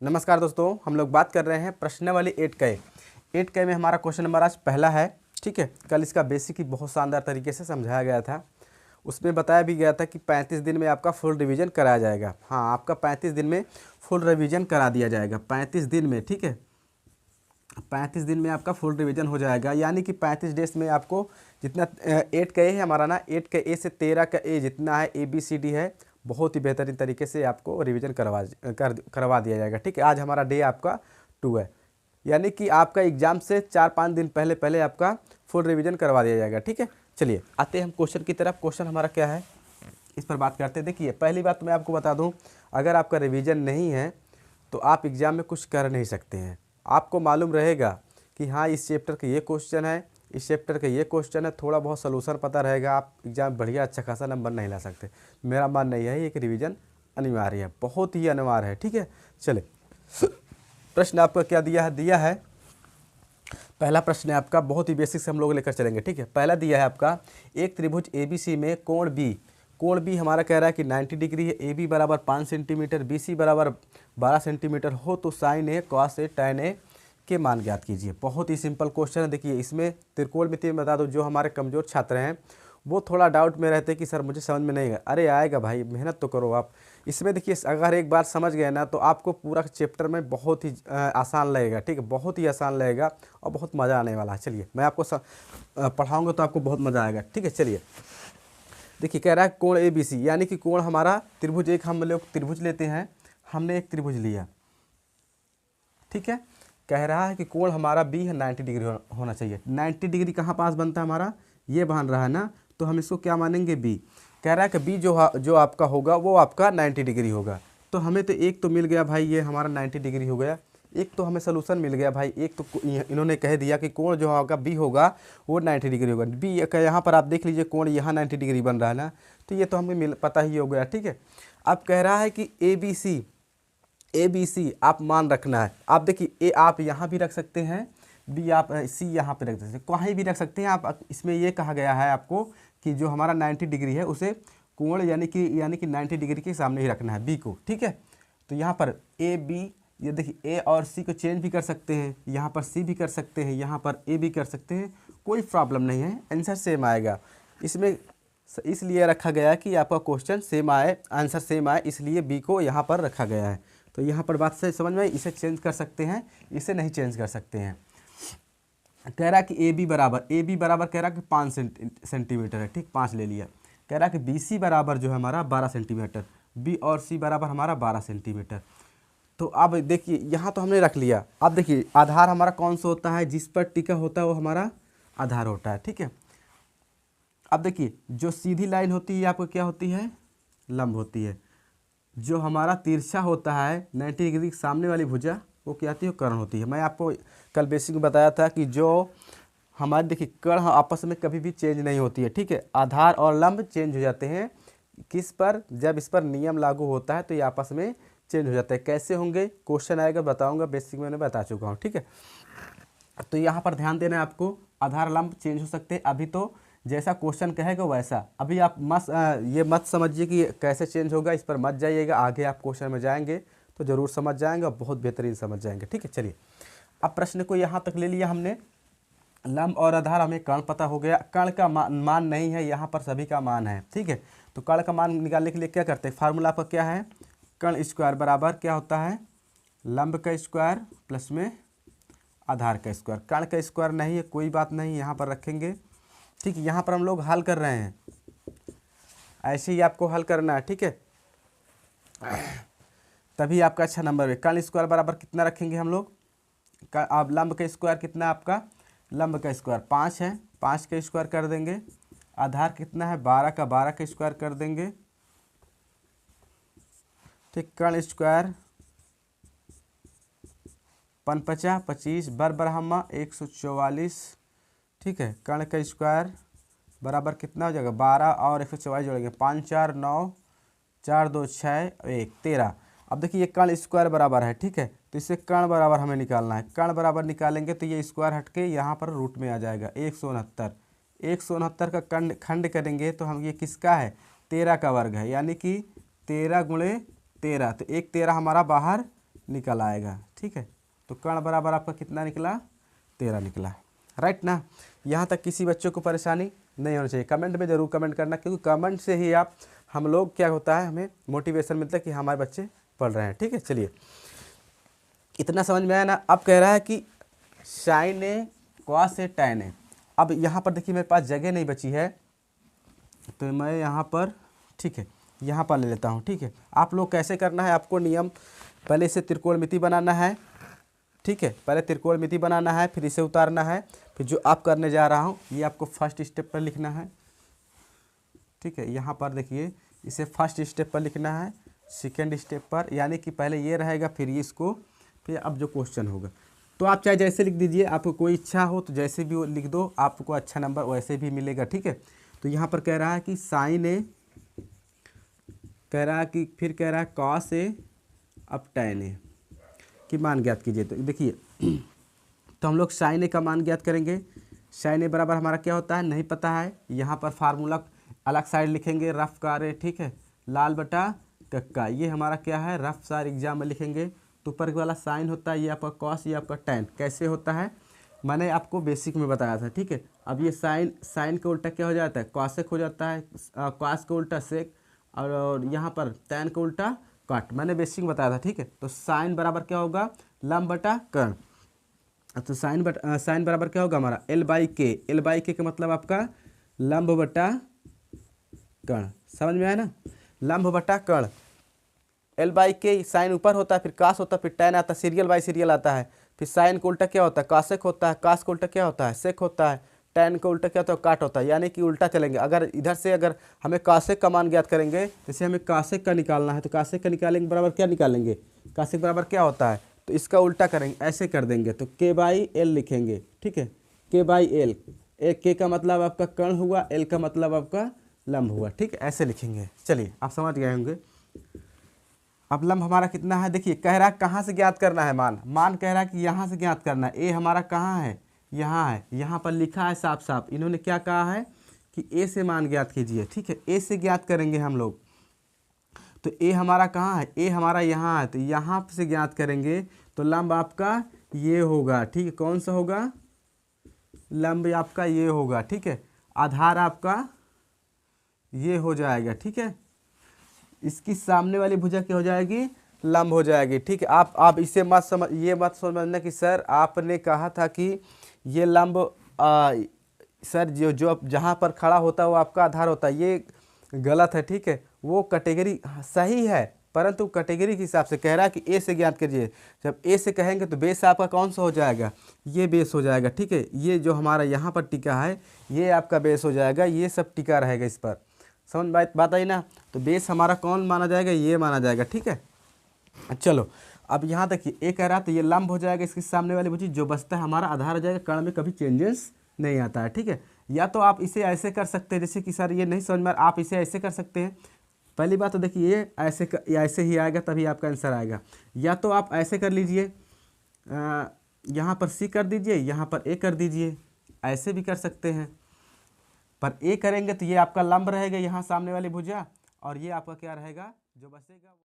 नमस्कार दोस्तों, हम लोग बात कर रहे हैं प्रश्नावली 8K में हमारा क्वेश्चन नंबर आज पहला है। ठीक है, कल इसका बेसिक ही बहुत शानदार तरीके से समझाया गया था। उसमें बताया भी गया था कि 35 दिन में आपका फुल रिवीजन कराया जाएगा। हाँ, आपका 35 दिन में फुल रिवीजन करा दिया जाएगा। 35 दिन में, ठीक है, 35 दिन में आपका फुल रिवीजन हो जाएगा। यानी कि 35 डेज में आपको जितना 8K है हमारा ना, 8K से 13 का ए जितना है ABCD है, बहुत ही बेहतरीन तरीके से आपको रिवीजन करवा दिया जाएगा। ठीक है, आज हमारा डे आपका 2 है, यानी कि आपका एग्ज़ाम से 4-5 दिन पहले पहले आपका फुल रिवीजन करवा दिया जाएगा। ठीक है, चलिए आते हैं हम क्वेश्चन की तरफ। क्वेश्चन हमारा क्या है, इस पर बात करते हैं। देखिए, पहली बात तो मैं आपको बता दूं, अगर आपका रिवीजन नहीं है तो आप एग्ज़ाम में कुछ कर नहीं सकते हैं। आपको मालूम रहेगा कि हाँ, इस चैप्टर के ये क्वेश्चन है, इस चैप्टर का ये क्वेश्चन है, थोड़ा बहुत सलूशन पता रहेगा, आप एग्ज़ाम बढ़िया अच्छा खासा नंबर नहीं ला सकते। मेरा मानना यह है कि रिवीजन अनिवार्य है, बहुत ही अनिवार्य है। ठीक है, चले प्रश्न आपका क्या दिया है। पहला प्रश्न है आपका, बहुत ही बेसिक से हम लोग लेकर चलेंगे। ठीक है, पहला दिया है आपका, एक त्रिभुज ABC में कोण बी हमारा कह रहा है कि 90 डिग्री है। AB बराबर 5 सेंटीमीटर, BC बराबर 12 सेंटीमीटर हो तो sign A cos A tan A के मान ज्ञात कीजिए। बहुत ही सिंपल क्वेश्चन है। देखिए, इसमें त्रिकोणमिति में बता दो, जो हमारे कमज़ोर छात्र हैं वो थोड़ा डाउट में रहते हैं कि सर मुझे समझ में नहीं आएगा। अरे आएगा भाई, मेहनत तो करो आप। इसमें देखिए, अगर एक बार समझ गए ना तो आपको पूरा चैप्टर में बहुत ही आसान लगेगा। ठीक है, बहुत ही आसान लगेगा और बहुत मज़ा आने वाला है। चलिए मैं आपको पढ़ाऊँगा तो आपको बहुत मज़ा आएगा। ठीक है, चलिए देखिए, कह रहा है कोण ABC, यानी कि कोण हमारा त्रिभुज, एक हम लोग त्रिभुज लेते हैं, हमने एक त्रिभुज लिया। ठीक है, कह रहा है कि कोण हमारा B है, 90 डिग्री होना चाहिए। 90 डिग्री कहाँ पास बनता है हमारा, ये बन रहा है ना, तो हम इसको क्या मानेंगे, B। कह रहा है कि B जो आपका होगा वो आपका 90 डिग्री होगा। तो हमें तो एक तो मिल गया भाई, ये हमारा 90 डिग्री हो गया। एक तो हमें सोल्यूशन मिल गया भाई, एक तो इन्होंने कह दिया कि कोण जो होगा B होगा वो 90 डिग्री होगा। B का यहाँ पर आप देख लीजिए, कोण यहाँ 90 डिग्री बन रहा है ना, तो ये तो हमें पता ही हो गया। ठीक है, अब कह रहा है कि ABC आप मान रखना है। आप देखिए, A आप यहाँ भी रख सकते हैं, B आप C यहाँ पे रख सकते हैं, कहीं भी रख सकते हैं आप। इसमें ये कहा गया है आपको कि जो हमारा 90 डिग्री है उसे कोण यानी कि 90 डिग्री के सामने ही रखना है B को। ठीक है, तो यहाँ पर AB, ये देखिए A और C को चेंज भी कर सकते हैं, यहाँ पर C भी कर सकते हैं, यहाँ पर A भी कर सकते हैं, कोई प्रॉब्लम नहीं है, आंसर सेम आएगा। इसमें इसलिए रखा गया है कि आपका क्वेश्चन सेम आए, आंसर सेम आए, इसलिए B को यहाँ पर रखा गया है। तो यहाँ पर बात से समझ में, इसे चेंज कर सकते हैं, इसे नहीं चेंज कर सकते हैं। कह रहा है कि AB बराबर कह रहा है कि 5 सेंटीमीटर है। ठीक, 5 ले लिया। कह रहा है कि BC बराबर जो है हमारा 12 सेंटीमीटर, B और C बराबर हमारा 12 सेंटीमीटर। तो अब देखिए, यहाँ तो हमने रख लिया। अब देखिए, आधार हमारा कौन सा होता है, जिस पर टिका होता है वो हमारा आधार होता है। ठीक है, अब देखिए, जो सीधी लाइन होती है आपको क्या होती है, लंब होती है। जो हमारा तिरछा होता है 90 डिग्री सामने वाली भुजा, वो क्या होती है, कर्ण होती है। मैं आपको कल बेसिक में बताया था कि जो हमारे देखिए कर्ण आपस में कभी भी चेंज नहीं होती है। ठीक है, आधार और लंब चेंज हो जाते हैं किस पर, जब इस पर नियम लागू होता है तो ये आपस में चेंज हो जाता है। कैसे होंगे, क्वेश्चन आएगा बताऊंगा, बेसिक मैंने बता चुका हूँ। ठीक है, तो यहाँ पर ध्यान देना है आपको, आधार लंब चेंज हो सकते हैं। अभी तो जैसा क्वेश्चन कहेगा वैसा, अभी आप ये मत समझिए कि कैसे चेंज होगा, इस पर मत जाइएगा। आगे आप क्वेश्चन में जाएंगे तो ज़रूर समझ जाएंगे और बहुत बेहतरीन समझ जाएंगे। ठीक है, चलिए अब प्रश्न को यहाँ तक ले लिया हमने। लंब और आधार, हमें कर्ण पता हो गया। कर्ण का मान नहीं है, यहाँ पर सभी का मान है। ठीक है, तो कर्ण का मान निकालने के लिए क्या करते हैं, फार्मूला आपका क्या है, कर्ण स्क्वायर बराबर क्या होता है, लंब का स्क्वायर प्लस में आधार का स्क्वायर। कर्ण का स्क्वायर नहीं है, कोई बात नहीं, यहाँ पर रखेंगे। ठीक है, यहाँ पर हम लोग हल कर रहे हैं, ऐसे ही आपको हल करना है। ठीक है, तभी आपका अच्छा नंबर है। कर्ण स्क्वायर बराबर कितना रखेंगे हम लोग, अब लंब का स्क्वायर कितना आपका, लंब का स्क्वायर 5 है, 5 का स्क्वायर कर देंगे। आधार कितना है, 12 का स्क्वायर कर देंगे। ठीक, कर्ण स्क्वायर 5 25 बरहमा 144। ठीक है, कर्ण का स्क्वायर बराबर कितना हो जाएगा, 12 और 144 जोड़ेंगे, 5 4 9 4 2 6 1 13। अब देखिए, ये कर्ण स्क्वायर बराबर है। ठीक है, तो इससे कर्ण बराबर हमें निकालना है। कर्ण बराबर निकालेंगे तो ये स्क्वायर हट के यहाँ पर रूट में आ जाएगा 169। 169 का खंड करेंगे तो हम ये किसका है, 13 का वर्ग है, यानी कि 13 गुणे 13, तो 1 13 हमारा बाहर निकल आएगा। ठीक है, तो कर्ण बराबर आपका कितना निकला, 13 निकला। राइट ना। यहाँ तक किसी बच्चों को परेशानी नहीं होनी चाहिए। कमेंट में ज़रूर कमेंट करना, क्योंकि कमेंट से ही हम लोग क्या होता है, हमें मोटिवेशन मिलता है कि हमारे बच्चे पढ़ रहे हैं। ठीक है, चलिए इतना समझ में आया ना। अब कह रहा है कि sign A cos A tan A. अब यहाँ पर देखिए मेरे पास जगह नहीं बची है, तो मैं यहाँ पर, ठीक है, यहाँ पर ले लेता हूँ। ठीक है, आप लोग कैसे करना है, आपको नियम पहले इसे त्रिकोणमिति बनाना है। ठीक है, पहले त्रिकोणमिति बनाना है, फिर इसे उतारना है, फिर जो आप करने जा रहा हूँ ये आपको फर्स्ट स्टेप पर लिखना है। ठीक है, यहाँ पर देखिए इसे फर्स्ट स्टेप पर लिखना है, सेकेंड स्टेप पर, यानी कि पहले ये रहेगा, फिर ये इसको, फिर अब जो क्वेश्चन होगा तो आप चाहे जैसे लिख दीजिए, आपको कोई इच्छा हो तो जैसे भी वो लिख दो, आपको अच्छा नंबर वैसे भी मिलेगा। ठीक है, तो यहाँ पर कह रहा है कि साइन ए, कह रहा है कि फिर कह रहा है कॉस ए अब टैन ए की मान ज्ञात कीजिए। तो देखिए तो हम लोग साइन ए का मान ज्ञात करेंगे। साइन ए बराबर हमारा क्या होता है नहीं पता है, यहाँ पर फार्मूला अलग साइड लिखेंगे, रफ कारे, ठीक है, लाल बटा कक्का, ये हमारा क्या है रफ सार एग्जाम में लिखेंगे। तो ऊपर वाला साइन होता है, ये आपका कॉस, ये आपका टैन। कैसे होता है मैंने आपको बेसिक में बताया था। ठीक है, अब ये साइन का उल्टा क्या हो जाता है, कॉसेक हो जाता है, कॉस का उल्टा सेक, और यहाँ पर टैन का उल्टा कट, मैंने बेसिक में बताया था। ठीक है, तो साइन बराबर क्या होगा, लंब बटा कर्ण। तो साइन बराबर क्या होगा हमारा एल बाई के। एल बाई के का मतलब आपका लंब बटा कर्ण। समझ में आया ना, लंब बटा कर्ण। एल बाई के साइन ऊपर होता है, फिर कास होता है, फिर टैन आता है, सीरियल बाई सीरियल आता है, फिर साइन का उल्टा क्या होता है कासेक होता है, कास का उल्टा क्या होता है सेक होता है, टैन का उल्टा क्या होता है काट होता है, यानी कि उल्टा चलेंगे। अगर इधर से अगर हमें कासेक का मान ज्ञात करेंगे, जैसे हमें कासेक का निकालना है, तो कासेक का निकालेंगे बराबर क्या निकालेंगे, कासेक बराबर क्या होता है, तो इसका उल्टा करेंगे, ऐसे कर देंगे, तो के बाई एल लिखेंगे। ठीक है, के बाई एल, के का मतलब आपका कर्ण हुआ, एल का मतलब आपका लंब हुआ। ठीक है, ऐसे लिखेंगे। चलिए आप समझ गए होंगे। अब लंब हमारा कितना है, देखिए कह रहा है कहाँ से ज्ञात करना है मान कह रहा है कि यहाँ से ज्ञात करना है। ए हमारा कहाँ है, यहाँ है, यहाँ पर लिखा है साफ साफ, इन्होंने क्या कहा है कि ए से मान ज्ञात कीजिए। ठीक है, ए से ज्ञात करेंगे हम लोग। तो ए हमारा कहाँ है, ए हमारा यहाँ है, तो यहाँ से ज्ञात करेंगे, तो लंब आपका ये होगा। ठीक है, कौन सा होगा, लंब आपका ये होगा। ठीक है, आधार आपका ये हो जाएगा। ठीक है, इसकी सामने वाली भुजा क्या हो जाएगी, लंब हो जाएगी। ठीक है, आप इसे मत समझ, ये मत समझना कि सर आपने कहा था कि ये लंब सर जो जहाँ पर खड़ा होता है वो आपका आधार होता है, ये गलत है। ठीक है, वो कैटेगरी सही है, परंतु कैटेगरी के हिसाब से कह रहा है कि ए से ज्ञात कीजिए। जब ए से कहेंगे तो बेस आपका कौन सा हो जाएगा, ये बेस हो जाएगा। ठीक है, ये जो हमारा यहाँ पर टिका है ये आपका बेस हो जाएगा, ये सब टिका रहेगा इस पर। समझ बात आई ना। तो बेस हमारा कौन माना जाएगा, ये माना जाएगा। ठीक है, चलो अब यहाँ देखिए ए कह रहा है तो ये लंब हो जाएगा, इसके सामने वाली भुजा जो बचता है हमारा आधार हो जाएगा। कर्ण में कभी चेंजेस नहीं आता है। ठीक है, या तो आप इसे ऐसे कर सकते हैं, जैसे कि सर ये नहीं समझ में, आप इसे ऐसे कर सकते हैं। पहली बात तो देखिए ये ऐसे ही आएगा तभी आपका आंसर आएगा, या तो आप ऐसे कर लीजिए, यहाँ पर सी कर दीजिए, यहाँ पर ए कर दीजिए, ऐसे भी कर सकते हैं। पर ए करेंगे तो ये आपका लंब रहेगा यहाँ सामने वाली भुजा, और ये आपका क्या रहेगा जो बचेगा।